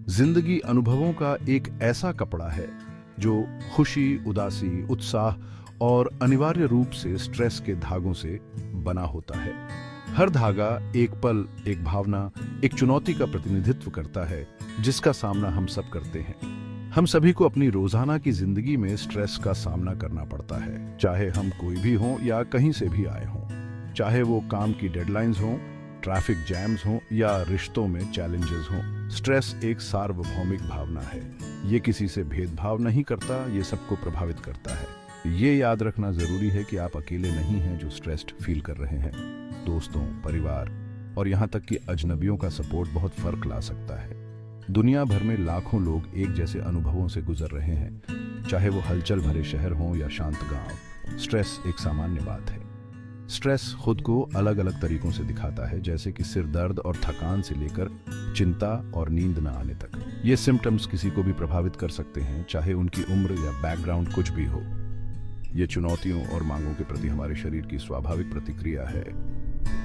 जिंदगी अनुभवों का एक ऐसा कपड़ा है जो खुशी, उदासी, उत्साह और अनिवार्य रूप से स्ट्रेस के धागों से बना होता है। हर धागा एक पल, एक भावना, एक चुनौती का प्रतिनिधित्व करता है जिसका सामना हम सब करते हैं। हम सभी को अपनी रोजाना की जिंदगी में स्ट्रेस का सामना करना पड़ता है, चाहे हम कोई भी हों या कहीं से भी आए हों। चाहे वो काम की डेडलाइंस हों, ट्रैफिक जैम्स हों या रिश्तों में चैलेंजेस हों, स्ट्रेस एक सार्वभौमिक भावना है। ये किसी से भेदभाव नहीं करता, ये सबको प्रभावित करता है। ये याद रखना जरूरी है कि आप अकेले नहीं हैं जो स्ट्रेस्ड फील कर रहे हैं। दोस्तों, परिवार और यहाँ तक कि अजनबियों का सपोर्ट बहुत फर्क ला सकता है। दुनिया भर में लाखों लोग एक जैसे अनुभवों से गुजर रहे हैं, चाहे वो हलचल भरे शहर हों या शांत गांव। स्ट्रेस एक सामान्य बात है। स्ट्रेस खुद को अलग अलग तरीकों से दिखाता है, जैसे कि सिर दर्द और थकान से लेकर चिंता और नींद न आने तक। ये सिम्टम्स किसी को भी प्रभावित कर सकते हैं, चाहे उनकी उम्र या बैकग्राउंड कुछ भी हो। ये चुनौतियों और मांगों के प्रति हमारे शरीर की स्वाभाविक प्रतिक्रिया है।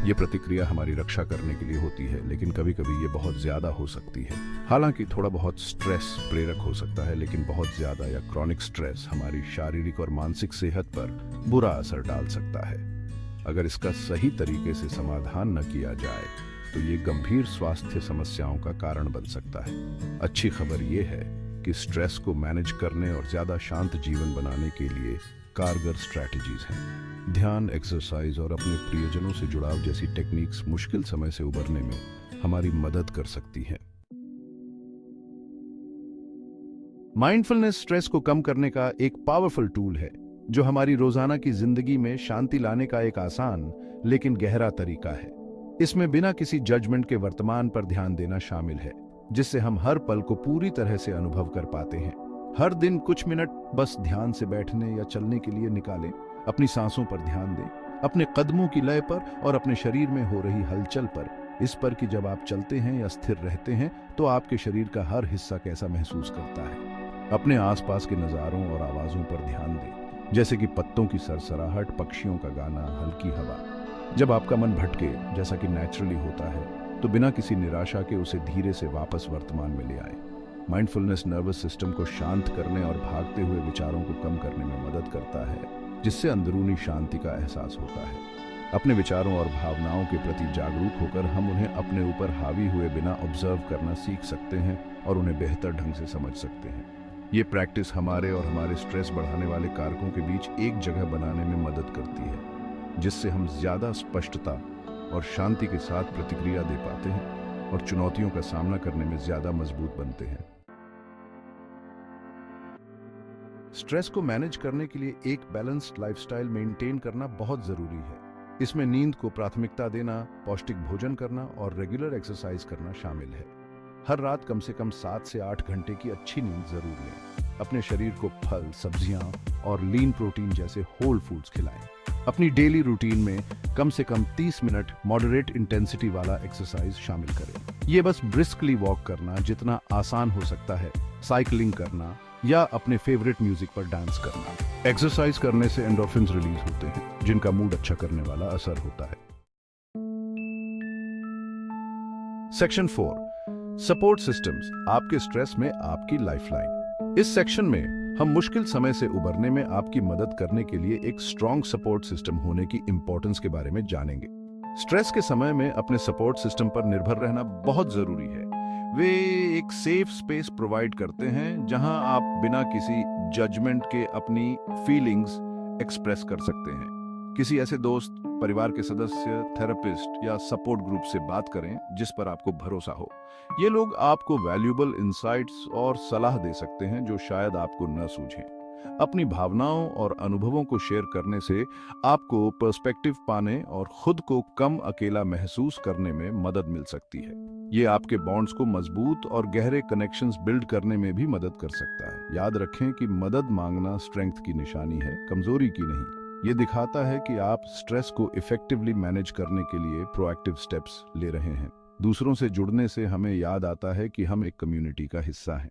ये प्रतिक्रिया हमारी रक्षा करने के लिए होती है, लेकिन कभी कभी ये बहुत ज्यादा हो सकती है। हालांकि थोड़ा बहुत स्ट्रेस प्रेरक हो सकता है, लेकिन बहुत ज्यादा या क्रॉनिक स्ट्रेस हमारी शारीरिक और मानसिक सेहत पर बुरा असर डाल सकता है। अगर इसका सही तरीके से समाधान न किया जाए तो ये गंभीर स्वास्थ्य समस्याओं का कारण बन सकता है। अच्छी खबर ये है कि स्ट्रेस को मैनेज करने और ज्यादा शांत जीवन बनाने के लिए कारगर स्ट्रैटेजीज हैं। ध्यान, एक्सरसाइज और अपने प्रियजनों से जुड़ाव जैसी टेक्निक्स मुश्किल समय से उबरने में हमारी मदद कर सकती हैं। माइंडफुलनेस स्ट्रेस को कम करने का एक पावरफुल टूल है जो हमारी रोजाना की जिंदगी में शांति लाने का एक आसान लेकिन गहरा तरीका है। इसमें बिना किसी जजमेंट के वर्तमान पर ध्यान देना शामिल है, जिससे हम हर पल को पूरी तरह से अनुभव कर पाते हैं। हर दिन कुछ मिनट बस ध्यान से बैठने या चलने के लिए निकालें। अपनी सांसों पर ध्यान दें, अपने कदमों की लय पर और अपने शरीर में हो रही हलचल पर। इस पर कि जब आप चलते हैं या स्थिर रहते हैं तो आपके शरीर का हर हिस्सा कैसा महसूस करता है। अपने आसपास के नज़ारों और आवाजों पर ध्यान दें, जैसे कि पत्तों की सरसराहट, पक्षियों का गाना, हल्की हवा। जब आपका मन भटके, जैसा कि नेचुरली होता है, तो बिना किसी निराशा के उसे धीरे से वापस वर्तमान में ले आए। माइंडफुलनेस नर्वस सिस्टम को शांत करने और भागते हुए विचारों को कम करने में मदद करता है, जिससे अंदरूनी शांति का एहसास होता है। अपने विचारों और भावनाओं के प्रति जागरूक होकर हम उन्हें अपने ऊपर हावी हुए बिना ऑब्जर्व करना सीख सकते हैं और उन्हें बेहतर ढंग से समझ सकते हैं। ये प्रैक्टिस हमारे और हमारे स्ट्रेस बढ़ाने वाले कारकों के बीच एक जगह बनाने में मदद करती है, जिससे हम ज्यादा स्पष्टता और शांति के साथ प्रतिक्रिया दे पाते हैं और चुनौतियों का सामना करने में ज्यादा मजबूत बनते हैं। स्ट्रेस को मैनेज करने के लिए एक बैलेंस्ड लाइफस्टाइल मेंटेन करना बहुत जरूरी है। इसमें नींद को प्राथमिकता देना, पौष्टिक भोजन करना और रेगुलर एक्सरसाइज करना शामिल है। हर रात कम से कम 7 से 8 घंटे की अच्छी नींद जरूर लें। अपने शरीर को फल, सब्जियां और लीन प्रोटीन जैसे होल फूड्स खिलाएं। अपनी डेली रूटीन में कम से कम 30 मिनट मॉडरेट इंटेंसिटी वाला एक्सरसाइज शामिल करें। ये बस ब्रिस्कली वॉक करना जितना आसान हो सकता है, साइकिलिंग करना या अपने फेवरेट म्यूजिक पर डांस करना। एक्सरसाइज करने से एंडोर्फिन्स रिलीज होते हैं, जिनका मूड अच्छा करने वाला असर होता है। सेक्शन 4, सपोर्ट सिस्टम्स, आपके स्ट्रेस में आपकी लाइफलाइन। इस सेक्शन में हम मुश्किल समय से उबरने में आपकी मदद करने के लिए एक स्ट्रॉन्ग सपोर्ट सिस्टम होने की इंपॉर्टेंस के बारे में जानेंगे। स्ट्रेस के समय में अपने सपोर्ट सिस्टम पर निर्भर रहना बहुत जरूरी है। वे एक सेफ स्पेस प्रोवाइड करते हैं जहां आप बिना किसी जजमेंट के अपनी फीलिंग्स एक्सप्रेस कर सकते हैं। किसी ऐसे दोस्त, परिवार के सदस्य, थेरेपिस्ट या सपोर्ट ग्रुप से बात करें जिस पर आपको भरोसा हो। ये लोग आपको वैल्यूएबल इंसाइट्स और सलाह दे सकते हैं जो शायद आपको न सूझें। अपनी भावनाओं और अनुभवों को शेयर करने से आपको पर्सपेक्टिव पाने और खुद को कम अकेला महसूस करने में मदद मिल सकती है। ये आपके बॉन्ड्स को मजबूत और गहरे कनेक्शंस बिल्ड करने में भी मदद कर सकता है। याद रखें कि मदद मांगना स्ट्रेंथ की निशानी है, कमजोरी की नहीं। ये दिखाता है कि आप स्ट्रेस को इफेक्टिवली मैनेज करने के लिए प्रोएक्टिव स्टेप्स ले रहे हैं। दूसरों से जुड़ने से हमें याद आता है कि हम एक कम्युनिटी का हिस्सा हैं।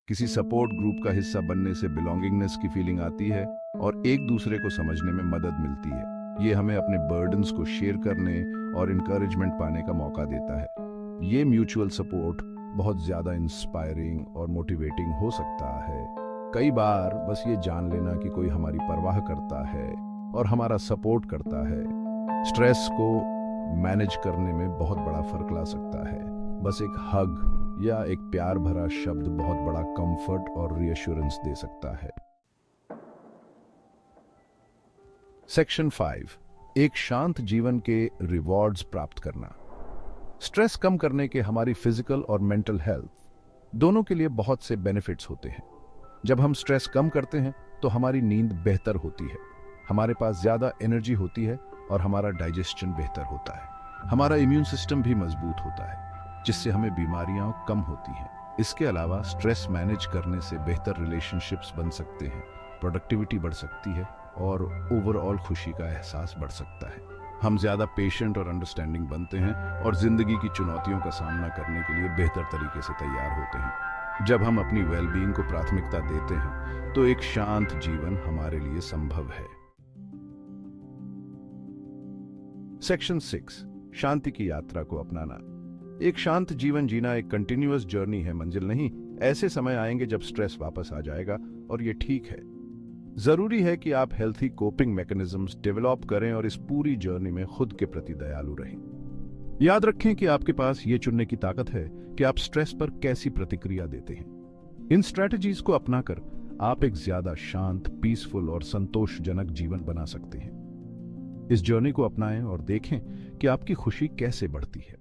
किसी सपोर्ट ग्रुप का हिस्सा बनने से बिलोंगिंगनेस की फीलिंग आती है और एक दूसरे को समझने में मदद मिलती है। ये हमें अपने बर्डन्स को शेयर करने और इंकरेजमेंट पाने का मौका देता है। ये म्यूचुअल सपोर्ट बहुत ज्यादा इंस्पायरिंग और मोटिवेटिंग हो सकता है। कई बार बस ये जान लेना कि कोई हमारी परवाह करता है और हमारा सपोर्ट करता है, स्ट्रेस को मैनेज करने में बहुत बड़ा फर्क ला सकता है। बस एक हग या एक प्यार भरा शब्द बहुत बड़ा कंफर्ट और रीअश्योरेंस दे सकता है। सेक्शन 5, एक शांत जीवन के रिवॉर्ड्स प्राप्त करना। स्ट्रेस कम करने के हमारी फिजिकल और मेंटल हेल्थ दोनों के लिए बहुत से बेनिफिट्स होते हैं। जब हम स्ट्रेस कम करते हैं तो हमारी नींद बेहतर होती है, हमारे पास ज्यादा एनर्जी होती है और हमारा डाइजेशन बेहतर होता है। हमारा इम्यून सिस्टम भी मजबूत होता है, जिससे हमें बीमारियां कम होती हैं। इसके अलावा स्ट्रेस मैनेज करने से बेहतर रिलेशनशिप्स बन सकते हैं, प्रोडक्टिविटी बढ़ सकती है और ओवरऑल खुशी का एहसास बढ़ सकता है। हम ज्यादा पेशेंट और अंडरस्टैंडिंग बनते हैं और जिंदगी की चुनौतियों का सामना करने के लिए बेहतर तरीके से तैयार होते हैं। जब हम अपनी वेलबींग को प्राथमिकता देते हैं तो एक शांत जीवन हमारे लिए संभव है। सेक्शन 6, शांति की यात्रा को अपनाना। एक शांत जीवन जीना एक कंटिन्यूअस जर्नी है, मंजिल नहीं। ऐसे समय आएंगे जब स्ट्रेस वापस आ जाएगा और ये ठीक है। जरूरी है कि आप हेल्थी कोपिंग मैकेनिज्म्स डेवलप करें और इस पूरी जर्नी में खुद के प्रति दयालु रहें। याद रखें कि आपके पास ये चुनने की ताकत है कि आप स्ट्रेस पर कैसी प्रतिक्रिया देते हैं। इन स्ट्रेटजीज को अपनाकर आप एक ज्यादा शांत, पीसफुल और संतोषजनक जीवन बना सकते हैं। इस जर्नी को अपनाएं और देखें कि आपकी खुशी कैसे बढ़ती है।